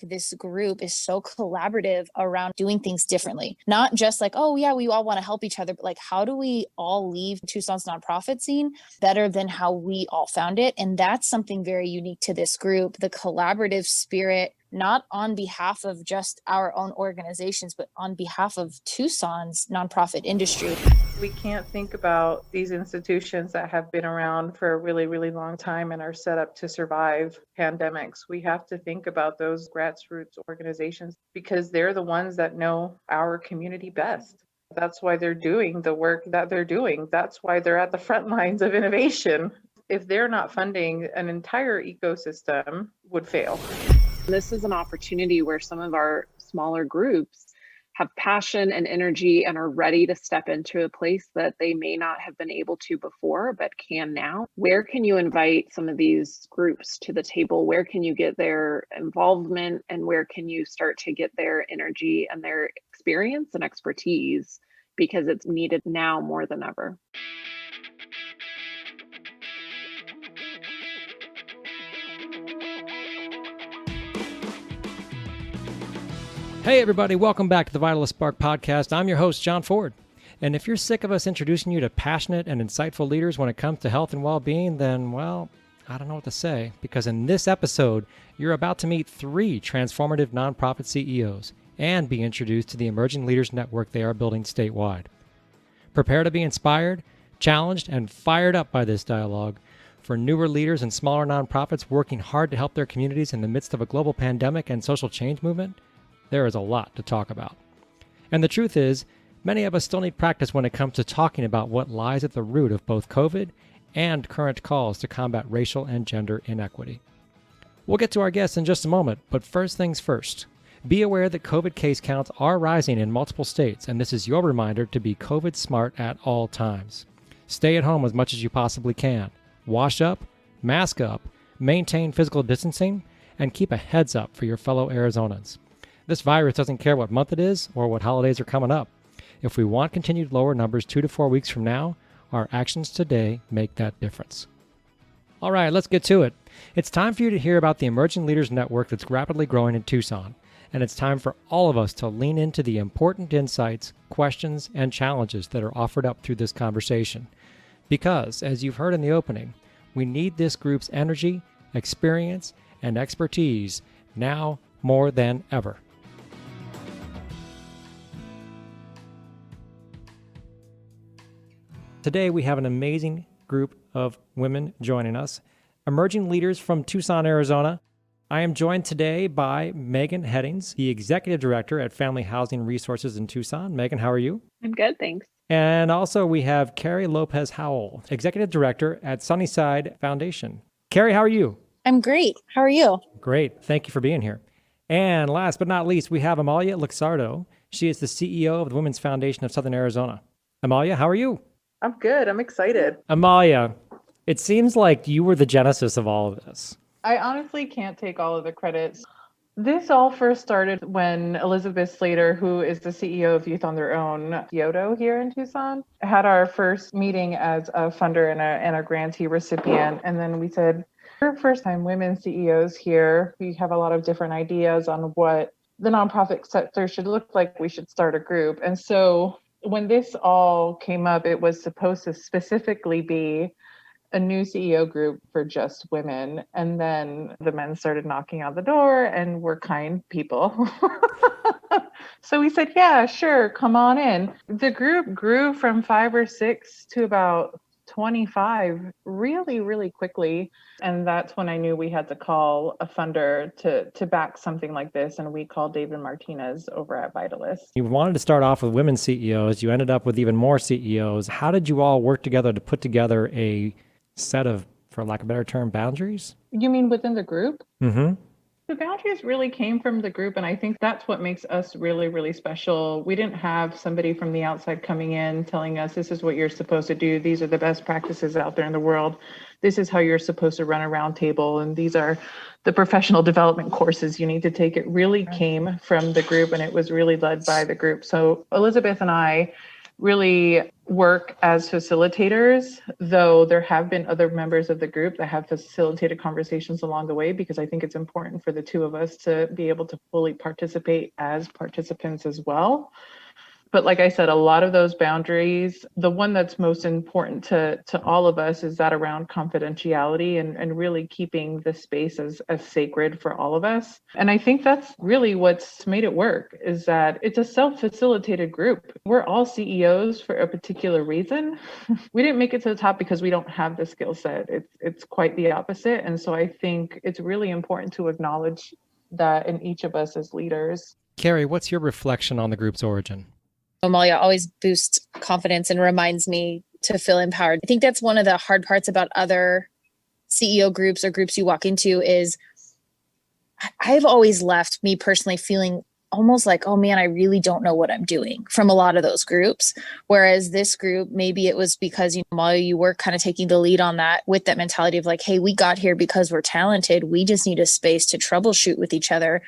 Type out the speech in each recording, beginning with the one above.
This group is so collaborative around doing things differently. Not just like, oh yeah, we all want to help each other, but like, how do we all leave Tucson's nonprofit scene better than how we all found it? And that's something very unique to this group, the collaborative spirit, not on behalf of just our own organizations, but on behalf of Tucson's nonprofit industry. We can't think about these institutions that have been around for a really, really long time and are set up to survive pandemics. We have to think about those grassroots organizations because they're the ones that know our community best. That's why they're doing the work that they're doing. That's why they're at the front lines of innovation. If they're not funding, an entire ecosystem would fail. This is an opportunity where some of our smaller groups have passion and energy and are ready to step into a place that they may not have been able to before, but can now. Where can you invite some of these groups to the table? Where can you get their involvement, and where can you start to get their energy and their experience and expertise? Because it's needed now more than ever. Hey everybody, welcome back to the Vitalist Spark podcast. I'm your host, John Ford. And if you're sick of us introducing you to passionate and insightful leaders when it comes to health and well-being, then, well, I don't know what to say. Because in this episode, you're about to meet 3 transformative nonprofit CEOs and be introduced to the emerging leaders network they are building statewide. Prepare to be inspired, challenged, and fired up by this dialogue. For newer leaders and smaller nonprofits working hard to help their communities in the midst of a global pandemic and social change movement, there is a lot to talk about. And the truth is, many of us still need practice when it comes to talking about what lies at the root of both COVID and current calls to combat racial and gender inequity. We'll get to our guests in just a moment, but first things first. Be aware that COVID case counts are rising in multiple states, and this is your reminder to be COVID smart at all times. Stay at home as much as you possibly can. Wash up, mask up, maintain physical distancing, and keep a heads up for your fellow Arizonans. This virus doesn't care what month it is or what holidays are coming up. If we want continued lower numbers 2 to 4 weeks from now, our actions today make that difference. All right, let's get to it. It's time for you to hear about the Emerging Leaders Network that's rapidly growing in Tucson. And it's time for all of us to lean into the important insights, questions, and challenges that are offered up through this conversation. Because, as you've heard in the opening, we need this group's energy, experience, and expertise now more than ever. Today, we have an amazing group of women joining us, emerging leaders from Tucson, Arizona. I am joined today by Megan Headings, the Executive Director at Family Housing Resources in Tucson. Megan, how are you? I'm good, thanks. And also we have Carrie Lopez Howell, Executive Director at Sunnyside Foundation. Carrie, how are you? I'm great. How are you? Great. Thank you for being here. And last but not least, we have Amalia Luxardo. She is the CEO of the Women's Foundation of Southern Arizona. Amalia, how are you? I'm good. I'm excited. Amalia, it seems like you were the genesis of all of this. I honestly can't take all of the credits. This all first started when Elizabeth Slater, who is the CEO of Youth on Their Own, Kyoto here in Tucson, had our first meeting as a funder and a grantee recipient. And then we said, we're first-time women CEOs here. We have a lot of different ideas on what the nonprofit sector should look like. We should start a group. And so when this all came up, it was supposed to specifically be a new CEO group for just women. And then the men started knocking on the door, and we're kind people. So we said, yeah, sure, come on in. The group grew from 5 or 6 to about 25 really, really quickly. And that's when I knew we had to call a funder to back something like this. And we called David Martinez over at Vitalist. You wanted to start off with women CEOs. You ended up with even more CEOs. How did you all work together to put together a set of, for lack of a better term, boundaries? You mean within the group? Mm-hmm. The boundaries really came from the group, and I think that's what makes us really, really special. We didn't have somebody from the outside coming in telling us, this is what you're supposed to do. These are the best practices out there in the world. This is how you're supposed to run a round table, and these are the professional development courses you need to take. It really came from the group, and it was really led by the group. So Elizabeth and I really work as facilitators, though there have been other members of the group that have facilitated conversations along the way, because I think it's important for the two of us to be able to fully participate as participants as well. But like I said, a lot of those boundaries, the one that's most important to all of us is that around confidentiality and really keeping the space as sacred for all of us. And I think that's really what's made it work, is that it's a self-facilitated group. We're all CEOs for a particular reason. We didn't make it to the top because we don't have the skill set. It's quite the opposite. And so I think it's really important to acknowledge that in each of us as leaders. Carrie, what's your reflection on the group's origin? Amalia always boosts confidence and reminds me to feel empowered. I think that's one of the hard parts about other CEO groups or groups you walk into is I've always left, me personally, feeling almost like, oh man, I really don't know what I'm doing from a lot of those groups. Whereas this group, maybe it was because, Amalia, you were kind of taking the lead on that with that mentality of like, hey, we got here because we're talented. We just need a space to troubleshoot with each other.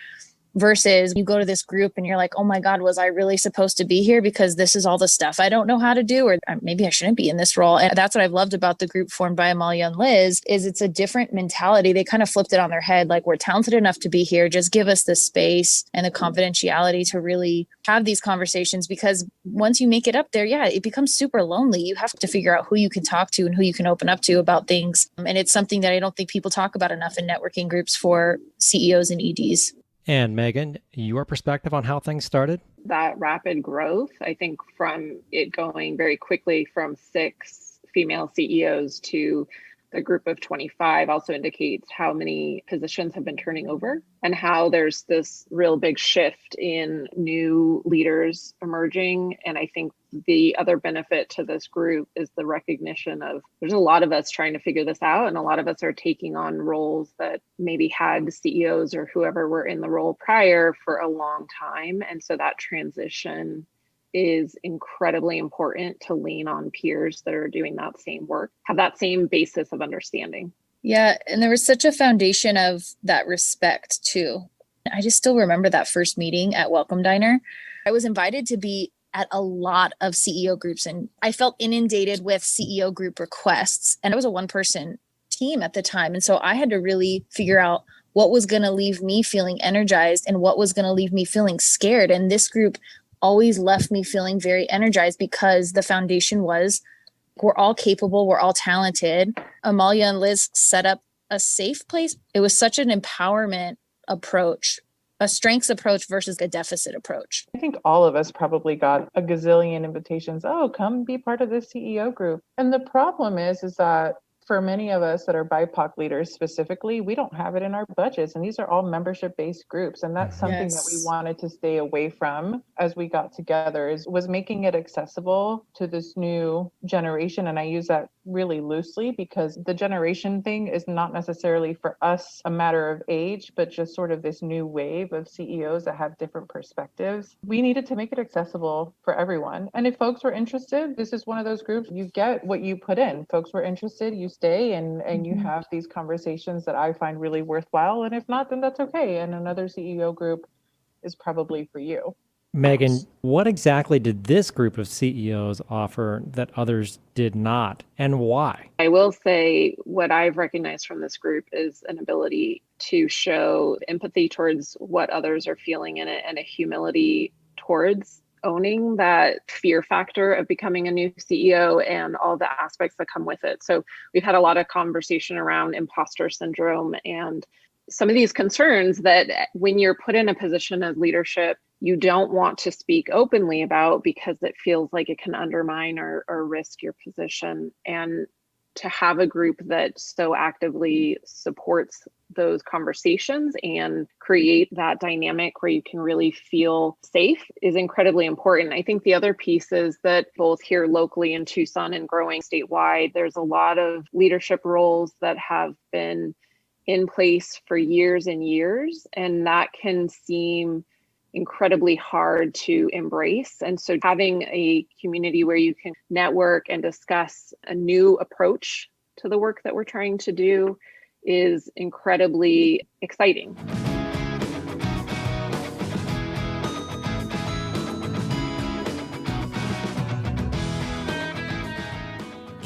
Versus you go to this group and you're like, oh my God, was I really supposed to be here? Because this is all the stuff I don't know how to do, or maybe I shouldn't be in this role. And that's what I've loved about the group formed by Amalia and Liz, is it's a different mentality. They kind of flipped it on their head. Like, we're talented enough to be here. Just give us the space and the confidentiality to really have these conversations, because once you make it up there, it becomes super lonely. You have to figure out who you can talk to and who you can open up to about things. And it's something that I don't think people talk about enough in networking groups for CEOs and EDs. And Megan, your perspective on how things started? That rapid growth, I think from it going very quickly from 6 female CEOs to the group of 25 also indicates how many positions have been turning over and how there's this real big shift in new leaders emerging. And I think the other benefit to this group is the recognition of there's a lot of us trying to figure this out, and a lot of us are taking on roles that maybe had CEOs or whoever were in the role prior for a long time. And so that transition is incredibly important, to lean on peers that are doing that same work, have that same basis of understanding. Yeah. And there was such a foundation of that respect too. I just still remember that first meeting at Welcome Diner. I was invited to be at a lot of CEO groups, and I felt inundated with CEO group requests. And it was a one-person team at the time. And so I had to really figure out what was going to leave me feeling energized and what was going to leave me feeling scared. And this group always left me feeling very energized, because the foundation was we're all capable, we're all talented. Amalia and Liz set up a safe place. It was such an empowerment approach, a strengths approach versus a deficit approach. I think all of us probably got a gazillion invitations. Oh, come be part of the CEO group. And the problem is that for many of us that are BIPOC leaders specifically, we don't have it in our budgets. And these are all membership-based groups. And that's something that we wanted to stay away from as we got together, was making it accessible to this new generation. And I use that really loosely, because the generation thing is not necessarily for us a matter of age, but just sort of this new wave of CEOs that have different perspectives. We needed to make it accessible for everyone. And if folks were interested, this is one of those groups, you get what you put in. Folks were interested, you stay and you have these conversations that I find really worthwhile. And if not, then that's okay. And another CEO group is probably for you. Megan, what exactly did this group of CEOs offer that others did not, and why? I will say what I've recognized from this group is an ability to show empathy towards what others are feeling in it, and a humility towards owning that fear factor of becoming a new CEO and all the aspects that come with it. So we've had a lot of conversation around imposter syndrome and some of these concerns that when you're put in a position of leadership, you don't want to speak openly about, because it feels like it can undermine or risk your position. And to have a group that so actively supports those conversations and create that dynamic where you can really feel safe is incredibly important. I think the other piece is that both here locally in Tucson and growing statewide, there's a lot of leadership roles that have been in place for years and years, and that can seem incredibly hard to embrace. And so having a community where you can network and discuss a new approach to the work that we're trying to do is incredibly exciting.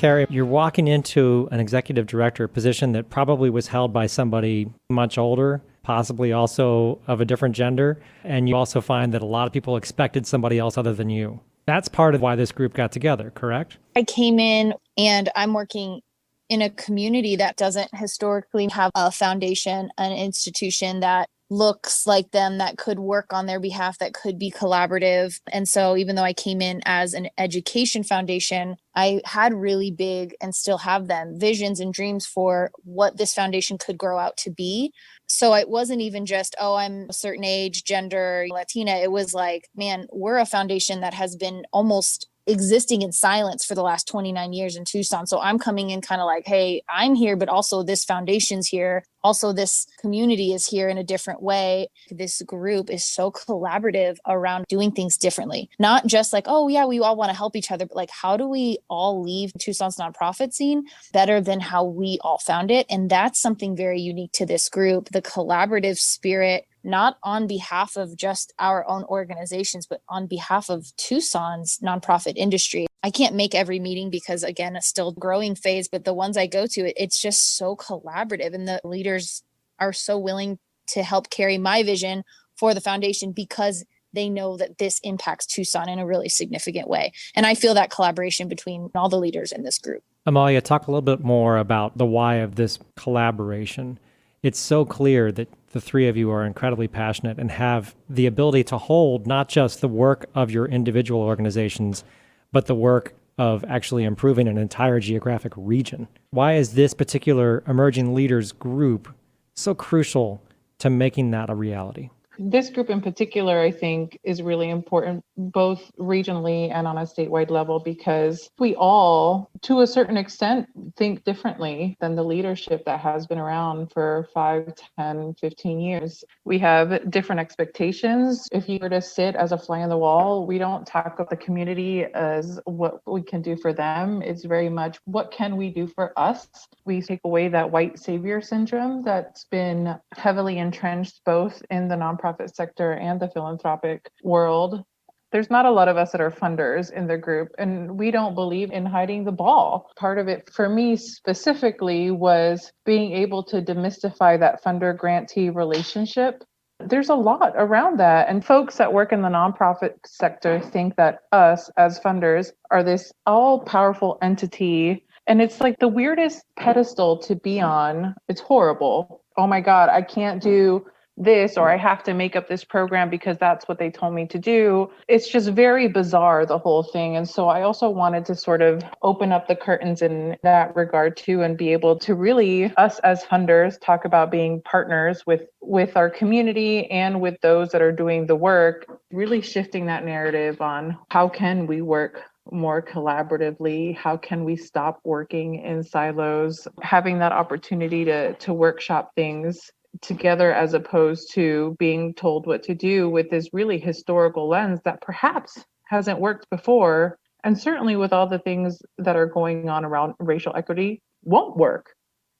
Carrie, you're walking into an executive director position that probably was held by somebody much older, possibly also of a different gender. And you also find that a lot of people expected somebody else other than you. That's part of why this group got together, correct? I came in and I'm working in a community that doesn't historically have a foundation, an institution that looks like them, that could work on their behalf, that could be collaborative. And so even though I came in as an education foundation, I had really big, and still have them, visions and dreams for what this foundation could grow out to be. So it wasn't even just, oh, I'm a certain age, gender, Latina. It was like, man, we're a foundation that has been almost existing in silence for the last 29 years in Tucson. So I'm coming in kind of like, hey, I'm here, but also this foundation's here. Also, this community is here in a different way. This group is so collaborative around doing things differently. Not just like, oh, yeah, we all want to help each other, but like, how do we all leave Tucson's nonprofit scene better than how we all found it? And that's something very unique to this group, the collaborative spirit, not on behalf of just our own organizations, but on behalf of Tucson's nonprofit industry. I can't make every meeting because, again, it's still growing phase, but the ones I go to, it's just so collaborative, and the leaders are so willing to help carry my vision for the foundation because they know that this impacts Tucson in a really significant way. And I feel that collaboration between all the leaders in this group. Amalia, talk a little bit more about the why of this collaboration. It's so clear that the three of you are incredibly passionate and have the ability to hold not just the work of your individual organizations, but the work of actually improving an entire geographic region. Why is this particular emerging leaders group so crucial to making that a reality? This group in particular, I think, is really important, both regionally and on a statewide level, because we all, to a certain extent, think differently than the leadership that has been around for 5, 10, 15 years. We have different expectations. If you were to sit as a fly on the wall, we don't talk of the community as what we can do for them. It's very much, what can we do for us? We take away that white savior syndrome that's been heavily entrenched both in the nonprofit sector and the philanthropic world. There's not a lot of us that are funders in the group, and we don't believe in hiding the ball. Part of it for me specifically was being able to demystify that funder-grantee relationship. There's a lot around that, and folks that work in the nonprofit sector think that us as funders are this all-powerful entity, and it's like the weirdest pedestal to be on. It's horrible. Oh my God, I can't do this, or I have to make up this program because that's what they told me to do. It's just very bizarre, the whole thing. And so I also wanted to sort of open up the curtains in that regard too, and be able to really, us as funders, talk about being partners with our community and with those that are doing the work, really shifting that narrative on how can we work more collaboratively? How can we stop working in silos? Having that opportunity to workshop things together, as opposed to being told what to do with this really historical lens that perhaps hasn't worked before. And certainly with all the things that are going on around racial equity, won't work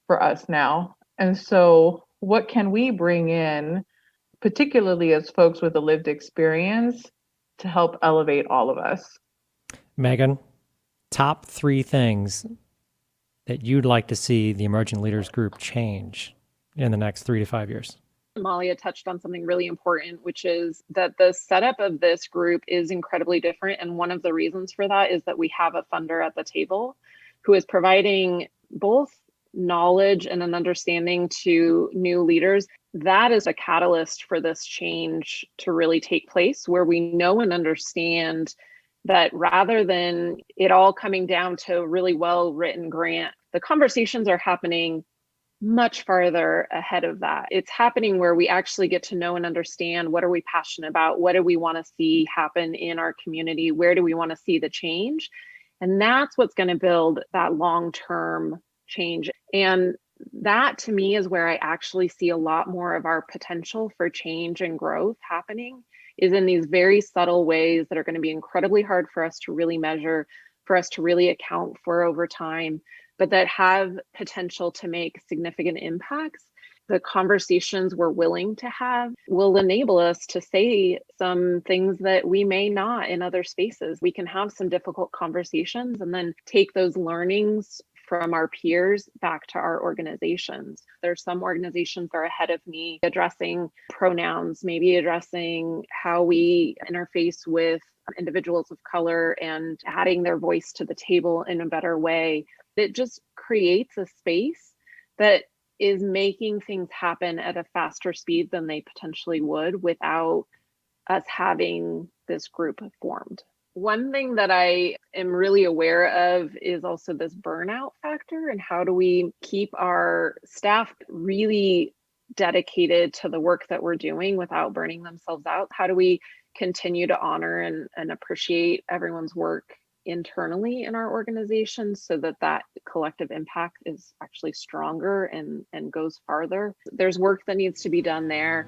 for us now. And so what can we bring in, particularly as folks with a lived experience, to help elevate all of us? Megan, top 3 things that you'd like to see the Emerging Leaders Group change in the next 3 to 5 years? Amalia touched on something really important, which is that the setup of this group is incredibly different. And one of the reasons for that is that we have a funder at the table who is providing both knowledge and an understanding to new leaders. That is a catalyst for this change to really take place, where we know and understand that rather than it all coming down to a really well-written grant, the conversations are happening much farther ahead of that. It's happening where we actually get to know and understand, what are we passionate about? What do we want to see happen in our community? Where do we want to see the change? And that's what's going to build that long-term change. And that, to me, is where I actually see a lot more of our potential for change and growth happening, is in these very subtle ways that are going to be incredibly hard for us to really measure, for us to really account for over time, but that have potential to make significant impacts. the conversations we're willing to have will enable us to say some things that we may not in other spaces. We can have some difficult conversations and then take those learnings from our peers back to our organizations. There's some organizations that are ahead of me addressing pronouns, maybe addressing how we interface with individuals of color and adding their voice to the table in a better way. It just creates a space that is making things happen at a faster speed than they potentially would without us having this group formed. One thing that I am really aware of is also this burnout factor, and how do we keep our staff really dedicated to the work that we're doing without burning themselves out? How do we continue to honor and appreciate everyone's work internally in our organization so that that collective impact is actually stronger and goes farther? There's work that needs to be done there.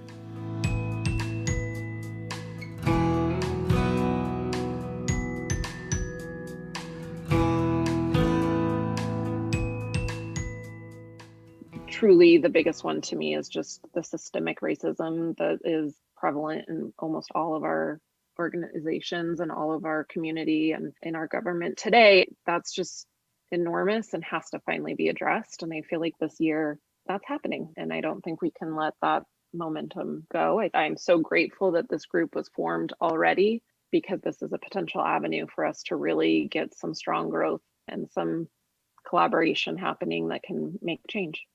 Truly, the biggest one to me is just the systemic racism that is prevalent in almost all of our organizations and all of our community and in our government today. That's just enormous and has to finally be addressed. And I feel like this year that's happening. And I don't think we can let that momentum go. I'm so grateful that this group was formed already, because this is a potential avenue for us to really get some strong growth and some collaboration happening that can make change.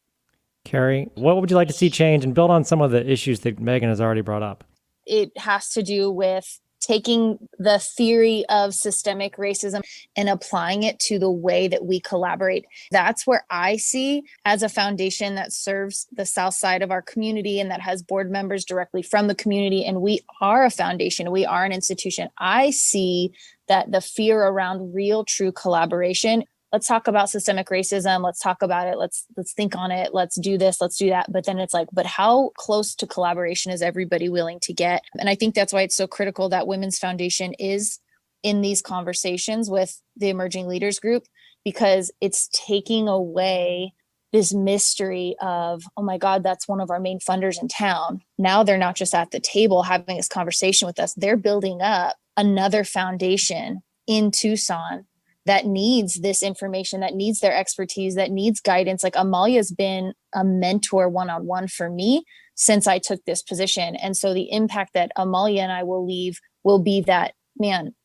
Carrie, what would you like to see change, and build on some of the issues that Megan has already brought up? It has to do with taking the theory of systemic racism and applying it to the way that we collaborate. That's where I see, as a foundation that serves the south side of our community and that has board members directly from the community, and we are a foundation, we are an institution. I see that the fear around real, true collaboration. Let's talk about systemic racism. Let's talk about it. Let's think on it. Let's do this. Let's do that. But then it's like, but how close to collaboration is everybody willing to get? And I think that's why it's so critical that Women's Foundation is in these conversations with the Emerging Leaders Group, because it's taking away this mystery of, oh my God, that's one of our main funders in town. Now they're not just at the table having this conversation with us. They're building up another foundation in Tucson that needs this information, that needs their expertise, that needs guidance. Like, Amalia's been a mentor one-on-one for me since I took this position. And so the impact that Amalia and I will leave will be that, man,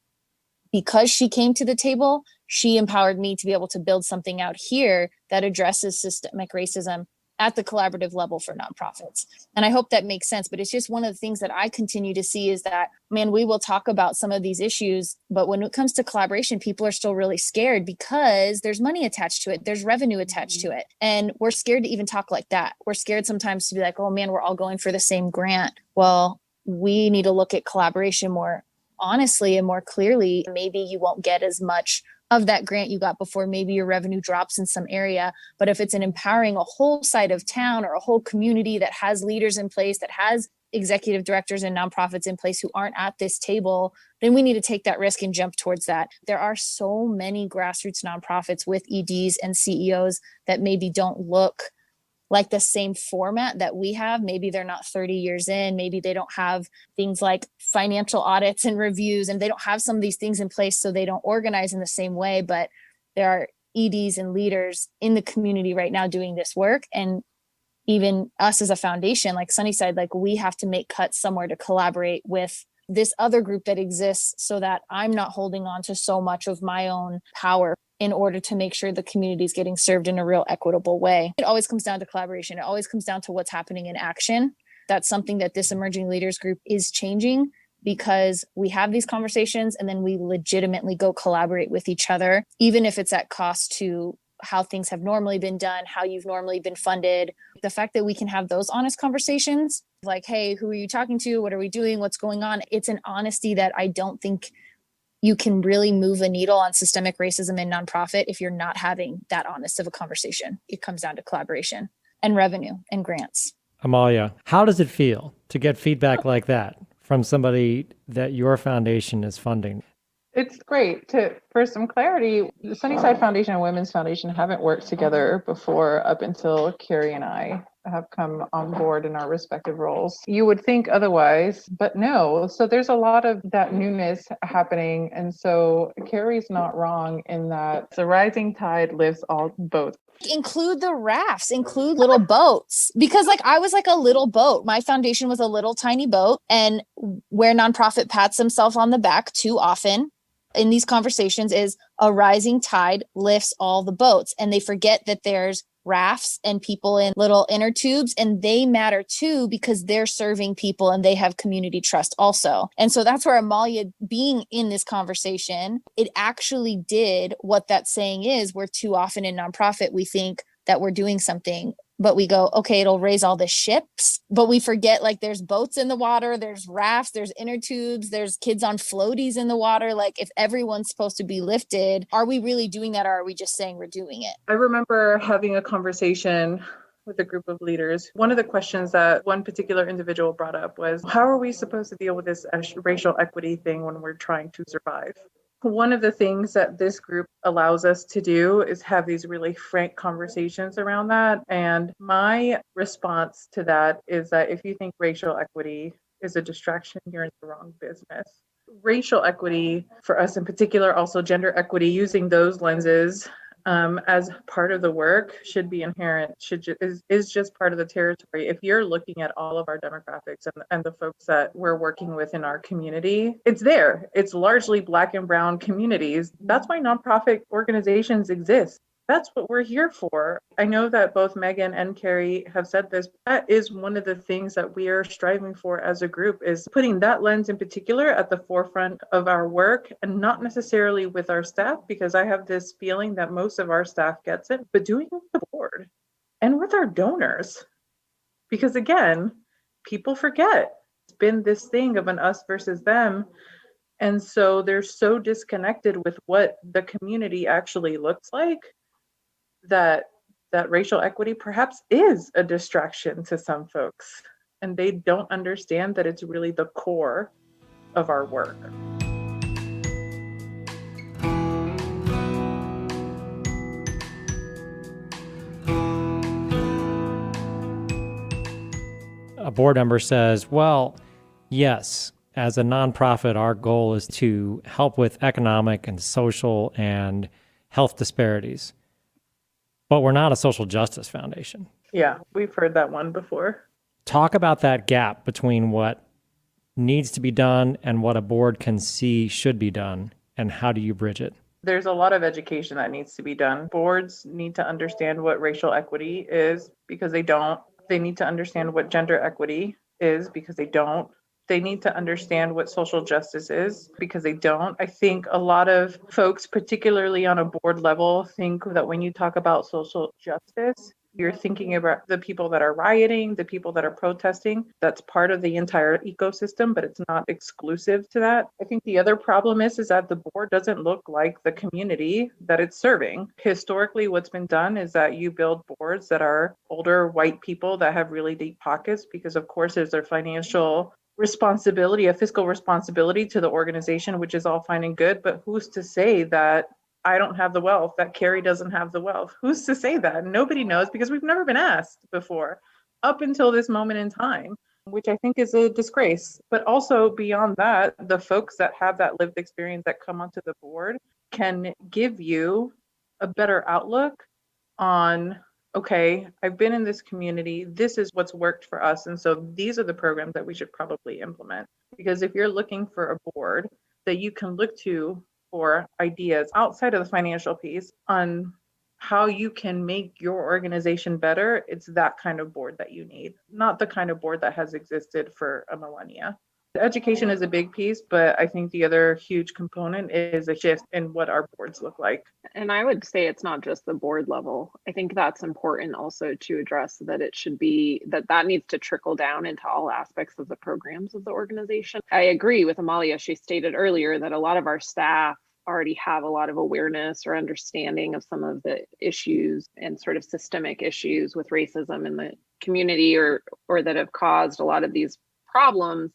because she came to the table, she empowered me to be able to build something out here that addresses systemic racism at the collaborative level for nonprofits. And I hope that makes sense. But it's just one of the things that I continue to see is that, man, we will talk about some of these issues, but when it comes to collaboration, people are still really scared because there's money attached to it. There's revenue attached to it. And we're scared to even talk like that. We're scared sometimes to be like, oh man, we're all going for the same grant. Well, we need to look at collaboration more honestly and more clearly. Maybe you won't get as much of that grant you got before. Maybe your revenue drops in some area. But if it's an empowering a whole side of town or a whole community that has leaders in place, that has executive directors and nonprofits in place who aren't at this table, then we need to take that risk and jump towards that. There are so many grassroots nonprofits with EDs and CEOs that maybe don't look like the same format that we have. Maybe they're not 30 years in. Maybe they don't have things like financial audits and reviews, and they don't have some of these things in place, so they don't organize in the same way. But there are EDs and leaders in the community right now doing this work. And even us as a foundation, like Sunnyside, like, we have to make cuts somewhere to collaborate with this other group that exists, so that I'm not holding on to so much of my own power in order to make sure the community is getting served in a real equitable way. It always comes down to collaboration. It always comes down to what's happening in action. That's something that this Emerging Leaders Group is changing, because we have these conversations and then we legitimately go collaborate with each other, even if it's at cost to how things have normally been done, how you've normally been funded. The fact that we can have those honest conversations, like, hey, who are you talking to? What are we doing? What's going on? It's an honesty that I don't think you can really move a needle on systemic racism in nonprofit if you're not having that honest of a conversation. It comes down to collaboration and revenue and grants. Amalia, how does it feel to get feedback like that from somebody that your foundation is funding? It's great. For some clarity, the Sunnyside Foundation and Women's Foundation haven't worked together before up until Carrie and I have come on board in our respective roles. You would think otherwise, but no. So there's a lot of that newness happening. And so Carrie's not wrong in that the rising tide lifts all boats. Include the rafts, include little boats, because like I was like a little boat. My foundation was a little tiny boat, and where nonprofit pats themselves on the back too often in these conversations is a rising tide lifts all the boats, and they forget that there's rafts and people in little inner tubes, and they matter too because they're serving people and they have community trust also. And so that's where Amalia being in this conversation, it actually did what that saying is, where too often in nonprofit we think that we're doing something, but we go, okay, it'll raise all the ships, but we forget like there's boats in the water, there's rafts, there's inner tubes, there's kids on floaties in the water. Like if everyone's supposed to be lifted, are we really doing that, or are we just saying we're doing it? I remember having a conversation with a group of leaders. One of the questions that one particular individual brought up was, how are we supposed to deal with this racial equity thing when we're trying to survive? One of the things that this group allows us to do is have these really frank conversations around that. And my response to that is that if you think racial equity is a distraction, you're in the wrong business. Racial equity for us in particular, also gender equity, using those lenses as part of the work should be inherent, is just part of the territory. If you're looking at all of our demographics and the folks that we're working with in our community, it's there. It's largely Black and Brown communities. That's why nonprofit organizations exist. That's what we're here for. I know that both Megan and Carrie have said this. That is one of the things that we are striving for as a group, is putting that lens in particular at the forefront of our work, and not necessarily with our staff, because I have this feeling that most of our staff gets it, but doing it with the board and with our donors. Because again, people forget. It's been this thing of an us versus them. And so they're so disconnected with what the community actually looks like, that racial equity perhaps is a distraction to some folks, and they don't understand that it's really the core of our work. A board member says, well, yes, as a nonprofit, our goal is to help with economic and social and health disparities. But we're not a social justice foundation. Yeah, we've heard that one before. Talk about that gap between what needs to be done and what a board can see should be done, and how do you bridge it? There's a lot of education that needs to be done. Boards need to understand what racial equity is, because they don't. They need to understand what gender equity is, because they don't. They need to understand what social justice is, because they don't. I think a lot of folks, particularly on a board level, think that when you talk about social justice, you're thinking about the people that are rioting, the people that are protesting. That's part of the entire ecosystem, but it's not exclusive to that. I think the other problem is that the board doesn't look like the community that it's serving. Historically, what's been done is that you build boards that are older white people that have really deep pockets, because of course there's their financial responsibility, a fiscal responsibility to the organization, which is all fine and good. But who's to say that I don't have the wealth, that Carrie doesn't have the wealth? Who's to say that? Nobody knows, because we've never been asked before up until this moment in time, which I think is a disgrace. But also beyond that, the folks that have that lived experience that come onto the board can give you a better outlook on, okay, I've been in this community, this is what's worked for us, and so these are the programs that we should probably implement. Because if you're looking for a board that you can look to for ideas outside of the financial piece on how you can make your organization better, it's that kind of board that you need, not the kind of board that has existed for a millennia. Education is a big piece, but I think the other huge component is a shift in what our boards look like. And I would say it's not just the board level. I think that's important also to address, that it should be that needs to trickle down into all aspects of the programs of the organization. I agree with Amalia. She stated earlier that a lot of our staff already have a lot of awareness or understanding of some of the issues and sort of systemic issues with racism in the community, or that have caused a lot of these problems.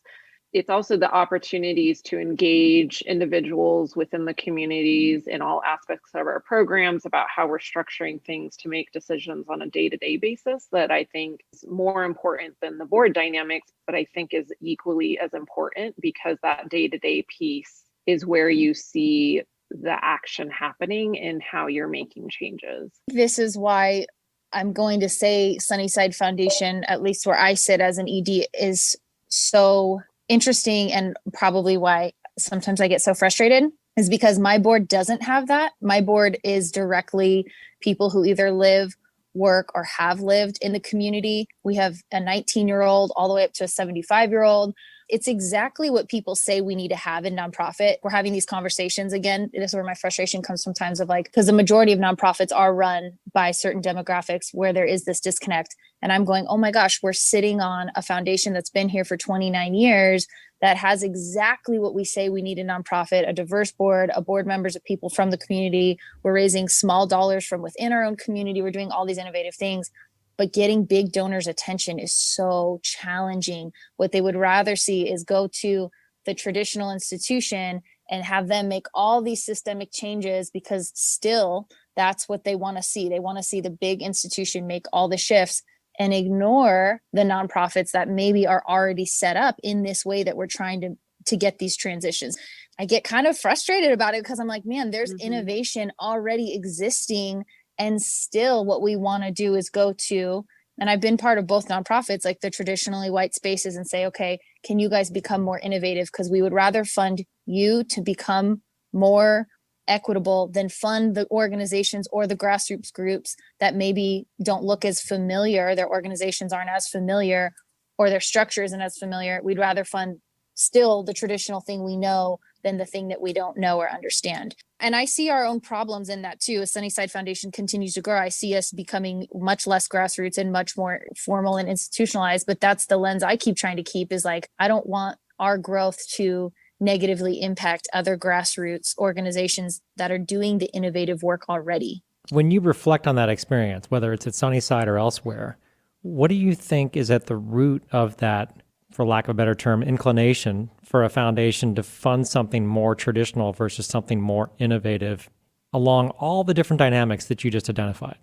it's also the opportunities to engage individuals within the communities in all aspects of our programs about how we're structuring things to make decisions on a day-to-day basis that I think is more important than the board dynamics, but I think is equally as important because that day-to-day piece is where you see the action happening and how you're making changes. This is why I'm going to say Sunnyside Foundation, at least where I sit as an ED, is so interesting, and probably why sometimes I get so frustrated is because my board doesn't have that. My board is directly people who either live, work, or have lived in the community. We have a 19-year-old all the way up to a 75-year-old. It's exactly what people say we need to have in nonprofit. We're having these conversations again. This is where my frustration comes sometimes of like, because the majority of nonprofits are run by certain demographics where there is this disconnect. And I'm going, oh my gosh, we're sitting on a foundation that's been here for 29 years that has exactly what we say we need in nonprofit, a diverse board, a board members of people from the community. We're raising small dollars from within our own community. We're doing all these innovative things. But getting big donors' attention is so challenging. What they would rather see is go to the traditional institution and have them make all these systemic changes because still that's what they want to see. They want to see the big institution make all the shifts and ignore the nonprofits that maybe are already set up in this way that we're trying to get these transitions. I get kind of frustrated about it because I'm like, man, there's innovation already existing. And still what we want to do is go to, and I've been part of both nonprofits, like the traditionally white spaces, and say, okay, can you guys become more innovative? Because we would rather fund you to become more equitable than fund the organizations or the grassroots groups that maybe don't look as familiar. Their organizations aren't as familiar or their structure isn't as familiar. We'd rather fund still the traditional thing we know than the thing that we don't know or understand. And I see our own problems in that too. As Sunnyside Foundation continues to grow, I see us becoming much less grassroots and much more formal and institutionalized. But that's the lens I keep trying to keep is like, I don't want our growth to negatively impact other grassroots organizations that are doing the innovative work already. When you reflect on that experience, whether it's at Sunnyside or elsewhere, what do you think is at the root of that, for lack of a better term, inclination for a foundation to fund something more traditional versus something more innovative along all the different dynamics that you just identified?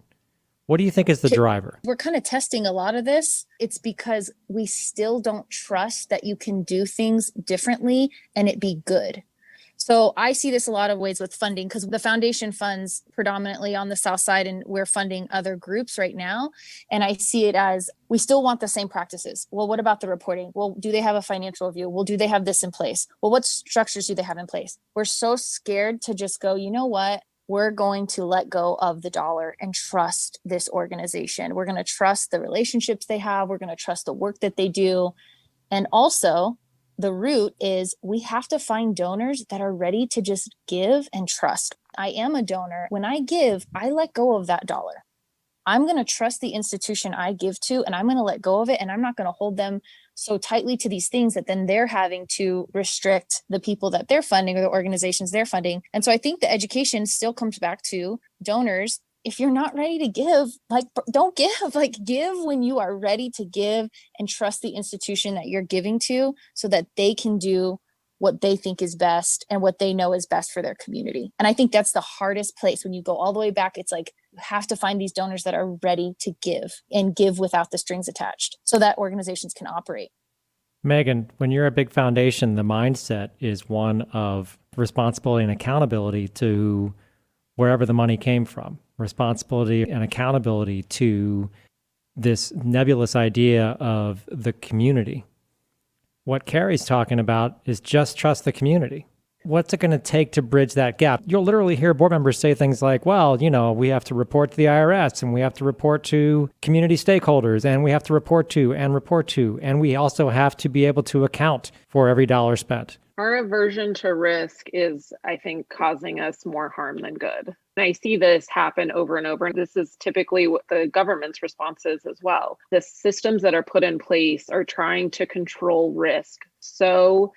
What do you think is the driver? We're kind of testing a lot of this. It's because we still don't trust that you can do things differently and it be good. So I see this a lot of ways with funding because the foundation funds predominantly on the South Side and we're funding other groups right now. And I see it as we still want the same practices. Well, what about the reporting? Well, do they have a financial review? Well, do they have this in place? Well, what structures do they have in place? We're so scared to just go, you know what? We're going to let go of the dollar and trust this organization. We're going to trust the relationships they have. We're going to trust the work that they do. And also, the root is we have to find donors that are ready to just give and trust. I am a donor. When I give, I let go of that dollar. I'm going to trust the institution I give to, and I'm going to let go of it. And I'm not going to hold them so tightly to these things that then they're having to restrict the people that they're funding or the organizations they're funding. And so I think the education still comes back to donors. If you're not ready to give, like, don't give, like give when you are ready to give and trust the institution that you're giving to so that they can do what they think is best and what they know is best for their community. And I think that's the hardest place when you go all the way back. It's like, you have to find these donors that are ready to give and give without the strings attached so that organizations can operate. Megan, when you're a big foundation, the mindset is one of responsibility and accountability to wherever the money came from, responsibility and accountability to this nebulous idea of the community. What Carrie's talking about is just trust the community. What's it going to take to bridge that gap? You'll literally hear board members say things like, well, you know, we have to report to the IRS and we have to report to community stakeholders and we have to report to, and we also have to be able to account for every dollar spent. Our aversion to risk is, I think, causing us more harm than good. And I see this happen over and over. And this is typically what the government's response is as well. The systems that are put in place are trying to control risk so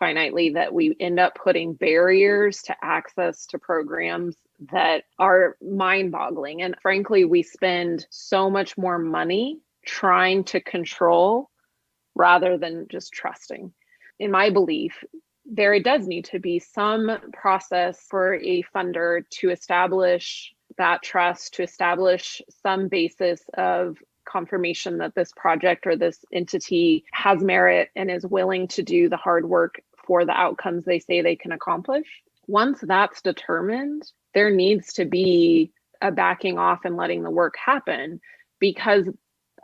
finitely that we end up putting barriers to access to programs that are mind-boggling. And frankly, we spend so much more money trying to control rather than just trusting. in my belief, there does need to be some process for a funder to establish that trust, to establish some basis of confirmation that this project or this entity has merit and is willing to do the hard work for the outcomes they say they can accomplish. Once that's determined, there needs to be a backing off and letting the work happen, because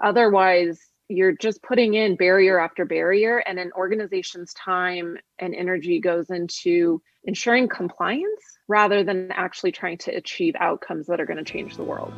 otherwise you're just putting in barrier after barrier, and an organization's time and energy goes into ensuring compliance rather than actually trying to achieve outcomes that are going to change the world.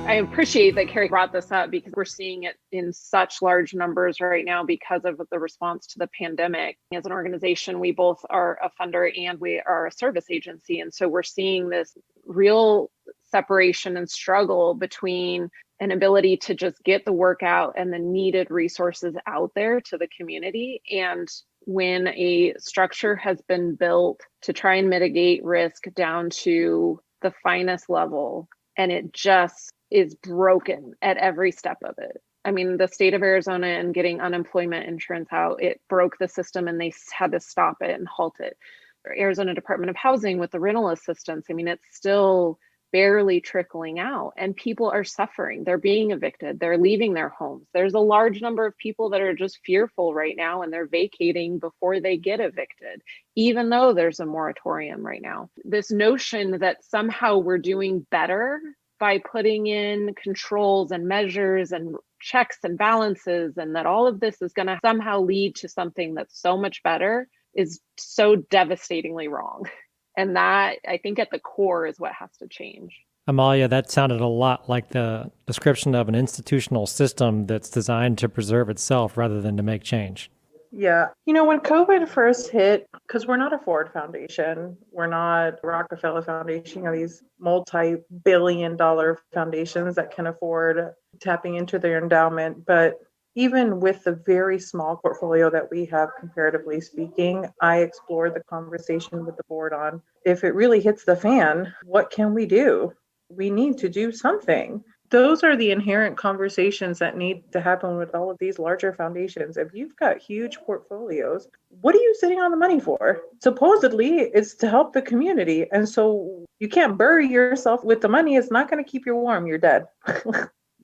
I appreciate that Carrie brought this up, because we're seeing it in such large numbers right now because of the response to the pandemic. As an organization, we both are a funder and we are a service agency. And so we're seeing this real separation and struggle between an ability to just get the work out and the needed resources out there to the community. And when a structure has been built to try and mitigate risk down to the finest level, and it just is broken at every step of it. I mean, the state of Arizona and getting unemployment insurance out, it broke the system and they had to stop it and halt it. Arizona Department of Housing with the rental assistance, I mean, it's still barely trickling out and people are suffering. They're being evicted. They're leaving their homes. There's a large number of people that are just fearful right now and they're vacating before they get evicted, even though there's a moratorium right now. This notion that somehow we're doing better by putting in controls and measures and checks and balances, and that all of this is going to somehow lead to something that's so much better, is so devastatingly wrong. And that, I think, at the core is what has to change. Amalia, that sounded a lot like the description of an institutional system that's designed to preserve itself rather than to make change. Yeah. When COVID first hit, because we're not a Ford Foundation, we're not Rockefeller Foundation, these multi-billion-dollar foundations that can afford tapping into their endowment. But even with the very small portfolio that we have, comparatively speaking, I explored the conversation with the board on, if it really hits the fan, what can we do? We need to do something. Those are the inherent conversations that need to happen with all of these larger foundations. If you've got huge portfolios, what are you sitting on the money for? Supposedly, it's to help the community. And so you can't bury yourself with the money. It's not going to keep you warm. You're dead.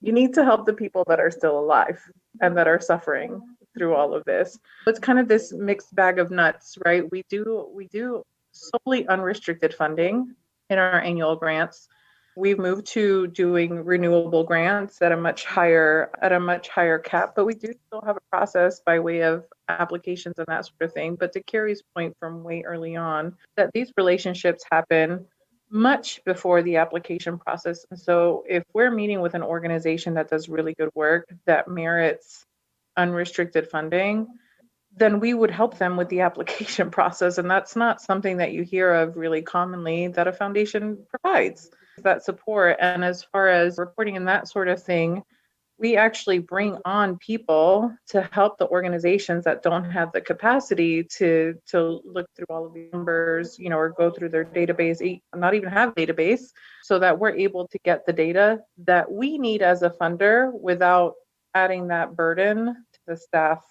You need to help the people that are still alive and that are suffering through all of this. It's kind of this mixed bag of nuts, right? We do solely unrestricted funding in our annual grants. We've moved to doing renewable grants at a much higher cap, but we do still have a process by way of applications and that sort of thing. But to Carrie's point from way early on, that these relationships happen much before the application process. And so if we're meeting with an organization that does really good work that merits unrestricted funding, then we would help them with the application process. And that's not something that you hear of really commonly that a foundation provides that support. And as far as reporting and that sort of thing, we actually bring on people to help the organizations that don't have the capacity to look through all of the numbers, or go through their database, not even have database, so that we're able to get the data that we need as a funder without adding that burden to the staff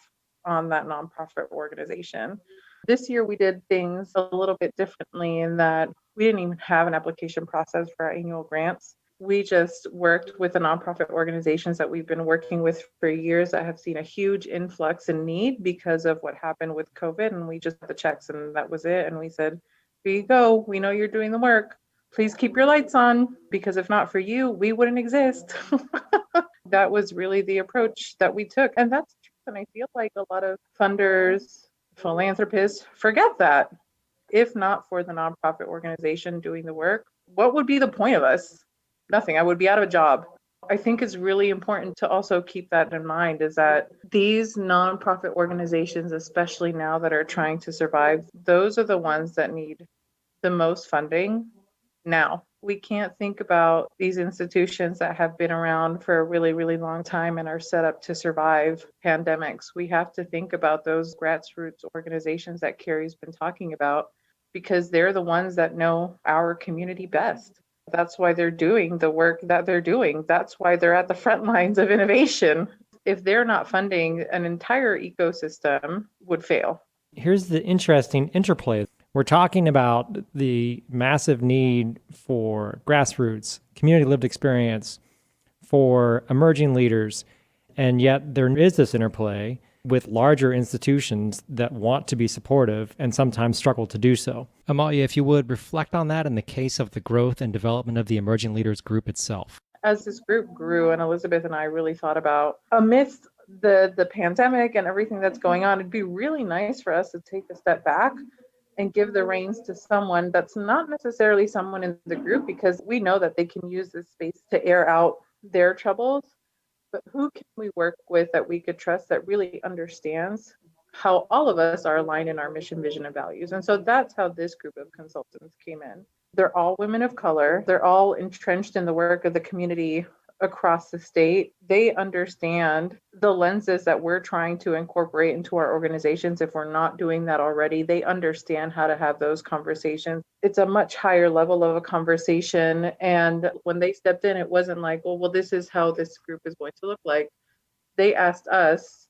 on that nonprofit organization. This year, we did things a little bit differently in that we didn't even have an application process for our annual grants. We just worked with the nonprofit organizations that we've been working with for years that have seen a huge influx in need because of what happened with COVID. And we just had the checks and that was it. And we said, here you go. We know you're doing the work. Please keep your lights on, because if not for you, we wouldn't exist. That was really the approach that we took. And that's true. And I feel like a lot of funders, philanthropists forget that. If not for the nonprofit organization doing the work, what would be the point of us? Nothing. I would be out of a job. I think it's really important to also keep that in mind, is that these nonprofit organizations, especially now that are trying to survive, those are the ones that need the most funding now. We can't think about these institutions that have been around for a really, really long time and are set up to survive pandemics. We have to think about those grassroots organizations that Carrie's been talking about. because they're the ones that know our community best. That's why they're doing the work that they're doing. That's why they're at the front lines of innovation. If they're not funding, an entire ecosystem would fail. Here's the interesting interplay. We're talking about the massive need for grassroots, community lived experience, for emerging leaders, and yet there is this interplay with larger institutions that want to be supportive and sometimes struggle to do so. Amalia, if you would, reflect on that in the case of the growth and development of the Emerging Leaders Group itself. As this group grew, and Elizabeth and I really thought about, amidst the pandemic and everything that's going on, it'd be really nice for us to take a step back and give the reins to someone that's not necessarily someone in the group, because we know that they can use this space to air out their troubles. But who can we work with that we could trust, that really understands how all of us are aligned in our mission, vision, and values? And so that's how this group of consultants came in. They're all women of color. They're all entrenched in the work of the community across the state. They understand the lenses that we're trying to incorporate into our organizations. If we're not doing that already, they understand how to have those conversations. It's a much higher level of a conversation. And when they stepped in, it wasn't like, well, this is how this group is going to look like. They asked us,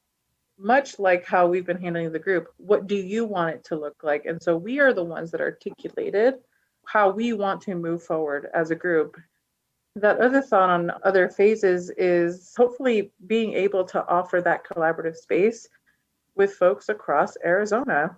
much like how we've been handling the group, what do you want it to look like? And so we are the ones that articulated how we want to move forward as a group. That other thought on other phases is hopefully being able to offer that collaborative space with folks across Arizona.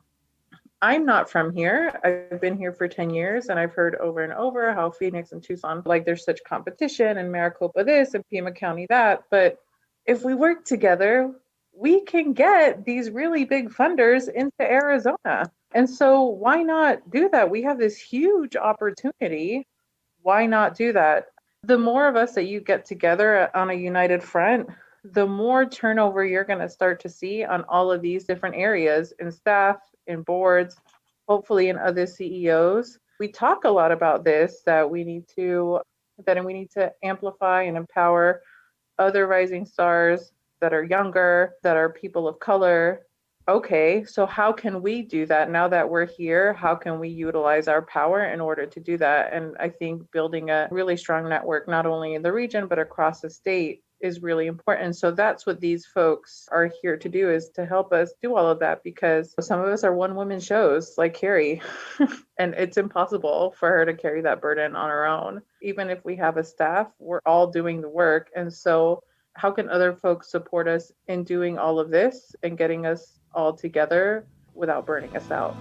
I'm not from here. I've been here for 10 years, and I've heard over and over how Phoenix and Tucson, like there's such competition, and Maricopa this and Pima County that. But if we work together, we can get these really big funders into Arizona. And so why not do that? We have this huge opportunity. Why not do that? The more of us that you get together on a united front, the more turnover you're going to start to see on all of these different areas, in staff, in boards, hopefully in other CEOs. We talk a lot about this, that we need to amplify and empower other rising stars that are younger, that are people of color. Okay, so how can we do that now that we're here? How can we utilize our power in order to do that? And I think building a really strong network, not only in the region, but across the state, is really important. So that's what these folks are here to do, is to help us do all of that, because some of us are one-woman shows like Carrie, and it's impossible for her to carry that burden on her own. Even if we have a staff, we're all doing the work. And so how can other folks support us in doing all of this and getting us all together without burning us out?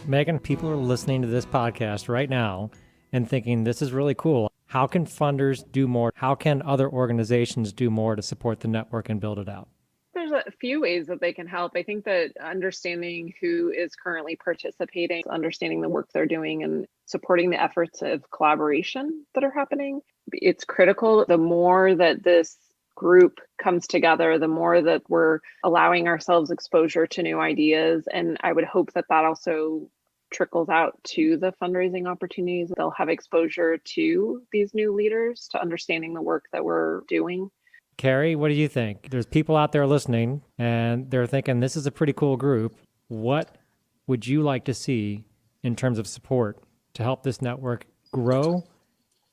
Megan, people are listening to this podcast right now and thinking, this is really cool. How can funders do more? How can other organizations do more to support the network and build it out? There's a few ways that they can help. I think that understanding who is currently participating, understanding the work they're doing, and supporting the efforts of collaboration that are happening, it's critical. The more that this group comes together, the more that we're allowing ourselves exposure to new ideas. And I would hope that that also trickles out to the fundraising opportunities. They'll have exposure to these new leaders, to understanding the work that we're doing. Carrie, what do you think? There's people out there listening and they're thinking, this is a pretty cool group. What would you like to see in terms of support to help this network grow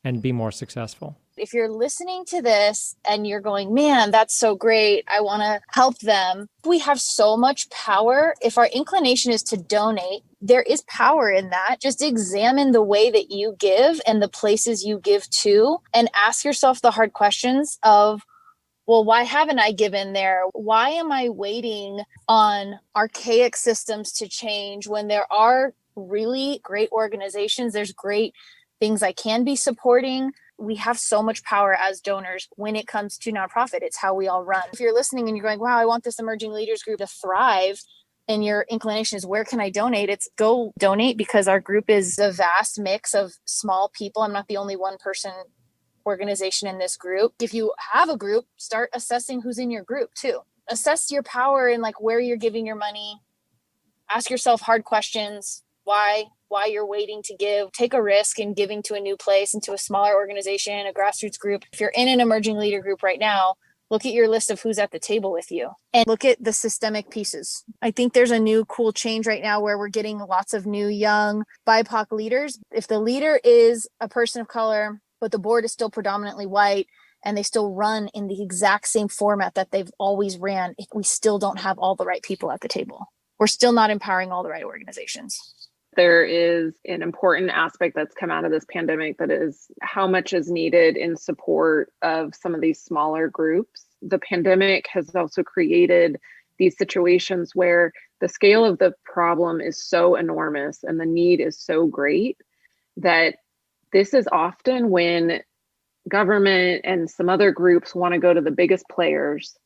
and be more successful? If you're listening to this and you're going, man, that's so great, I want to help them. We have so much power. If our inclination is to donate, there is power in that. Just examine the way that you give and the places you give to, and ask yourself the hard questions of, well, why haven't I given there? Why am I waiting on archaic systems to change when there are really great organizations? There's great things I can be supporting. We have so much power as donors when it comes to nonprofit. It's how we all run. If you're listening and you're going, wow, I want this emerging leaders group to thrive, and your inclination is, where can I donate? It's go donate, because our group is a vast mix of small people. I'm not the only one person organization in this group. If you have a group, start assessing who's in your group too. Assess your power and like where you're giving your money. Ask yourself hard questions. why you're waiting to give. Take a risk in giving to a new place, into a smaller organization, a grassroots group. If you're in an emerging leader group right now, look at your list of who's at the table with you and look at the systemic pieces. I think there's a new cool change right now where we're getting lots of new young BIPOC leaders. If the leader is a person of color, but the board is still predominantly white and they still run in the exact same format that they've always ran, we still don't have all the right people at the table. We're still not empowering all the right organizations. There is an important aspect that's come out of this pandemic that is how much is needed in support of some of these smaller groups. The pandemic has also created these situations where the scale of the problem is so enormous and the need is so great that this is often when government and some other groups want to go to the biggest players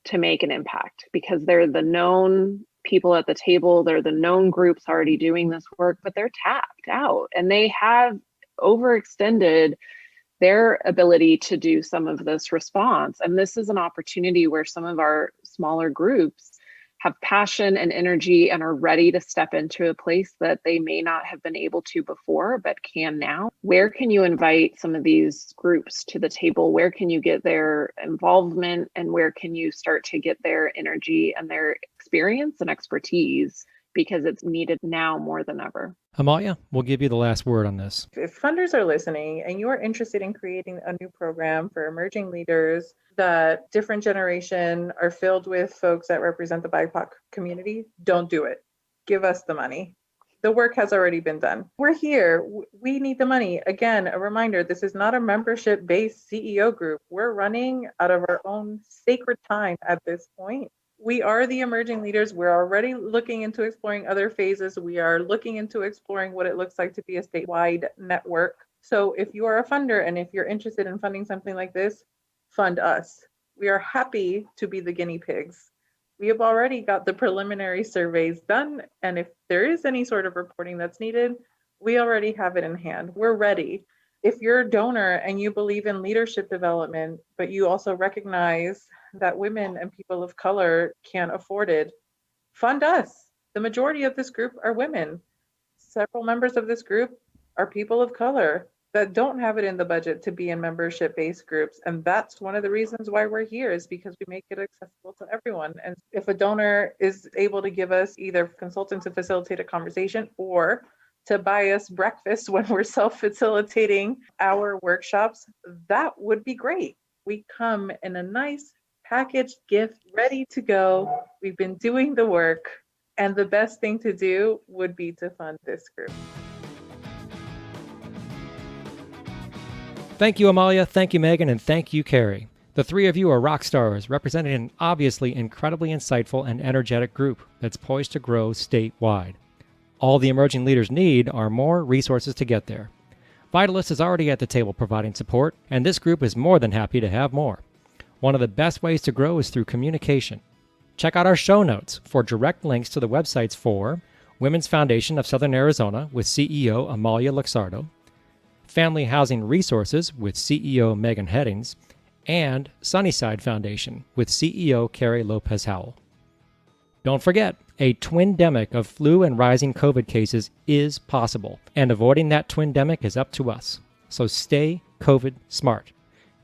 to make an impact because they're the known people at the table, they're the known groups already doing this work, but they're tapped out and they have overextended their ability to do some of this response. And this is an opportunity where some of our smaller groups have passion and energy and are ready to step into a place that they may not have been able to before, but can now. Where can you invite some of these groups to the table? Where can you get their involvement and where can you start to get their energy and their experience and expertise? Because it's needed now more than ever. Amalia, we'll give you the last word on this. If funders are listening and you are interested in creating a new program for emerging leaders, that different generation are filled with folks that represent the BIPOC community, don't do it. Give us the money. The work has already been done. We're here. We need the money. Again, a reminder, this is not a membership-based CEO group. We're running out of our own sacred time at this point. We are the emerging leaders. We're already looking into exploring other phases. We are looking into exploring what it looks like to be a statewide network. So if you are a funder and if you're interested in funding something like this, fund us. We are happy to be the guinea pigs. We have already got the preliminary surveys done. And if there is any sort of reporting that's needed, we already have it in hand. We're ready. If you're a donor and you believe in leadership development, but you also recognize that women and people of color can't afford it, fund us. The majority of this group are women. Several members of this group are people of color that don't have it in the budget to be in membership-based groups. And that's one of the reasons why we're here, is because we make it accessible to everyone. And if a donor is able to give us either consulting to facilitate a conversation or to buy us breakfast when we're self-facilitating our workshops, that would be great. We come in a nice packaged gift, ready to go. We've been doing the work, and the best thing to do would be to fund this group. Thank you, Amalia. Thank you, Megan. And thank you, Carrie. The three of you are rock stars, representing an obviously incredibly insightful and energetic group that's poised to grow statewide. All the emerging leaders need are more resources to get there. Vitalist is already at the table providing support, and this group is more than happy to have more. One of the best ways to grow is through communication. Check out our show notes for direct links to the websites for Women's Foundation of Southern Arizona with CEO Amalia Luxardo, Family Housing Resources with CEO Megan Headings, and Sunnyside Foundation with CEO Carrie Lopez Howell. Don't forget, a twin-demic of flu and rising COVID cases is possible, and avoiding that twin-demic is up to us. So stay COVID smart.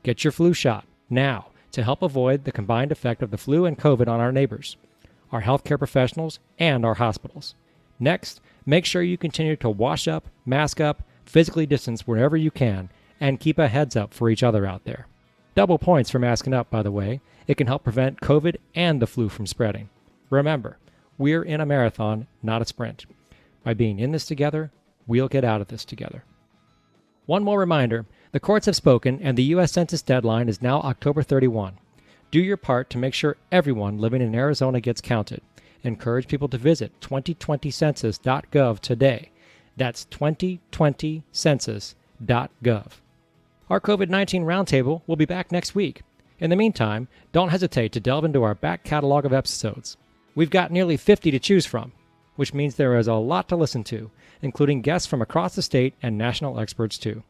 Get your flu shot now to help avoid the combined effect of the flu and COVID on our neighbors, our healthcare professionals, and our hospitals. Next, make sure you continue to wash up, mask up, physically distance wherever you can, and keep a heads up for each other out there. Double points for masking up, by the way. It can help prevent COVID and the flu from spreading. Remember, we're in a marathon, not a sprint. By being in this together, we'll get out of this together. One more reminder, the courts have spoken and the U.S. Census deadline is now October 31. Do your part to make sure everyone living in Arizona gets counted. Encourage people to visit 2020census.gov today. That's 2020census.gov. Our COVID-19 Roundtable will be back next week. In the meantime, don't hesitate to delve into our back catalog of episodes. We've got nearly 50 to choose from, which means there is a lot to listen to, including guests from across the state and national experts too.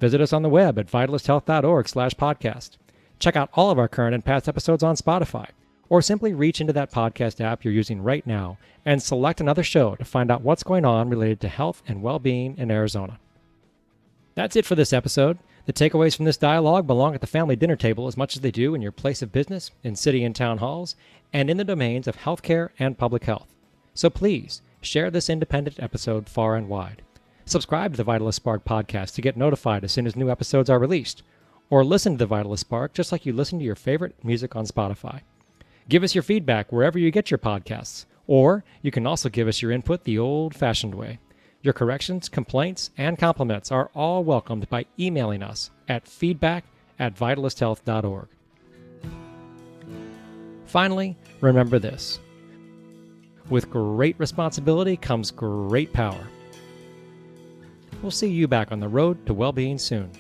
Visit us on the web at vitalisthealth.org/podcast. Check out all of our current and past episodes on Spotify, Or simply reach into that podcast app you're using right now and select another show to find out what's going on related to health and well-being in Arizona. That's it for this episode. The takeaways from this dialogue belong at the family dinner table as much as they do in your place of business, in city and town halls, and in the domains of healthcare and public health. So please, share this independent episode far and wide. Subscribe to the Vitalist Spark podcast to get notified as soon as new episodes are released. Or listen to the Vitalist Spark just like you listen to your favorite music on Spotify. Give us your feedback wherever you get your podcasts, or you can also give us your input the old-fashioned way. Your corrections, complaints, and compliments are all welcomed by emailing us at feedback@vitalisthealth.org. Finally, remember this. With great responsibility comes great power. We'll see you back on the road to well-being soon.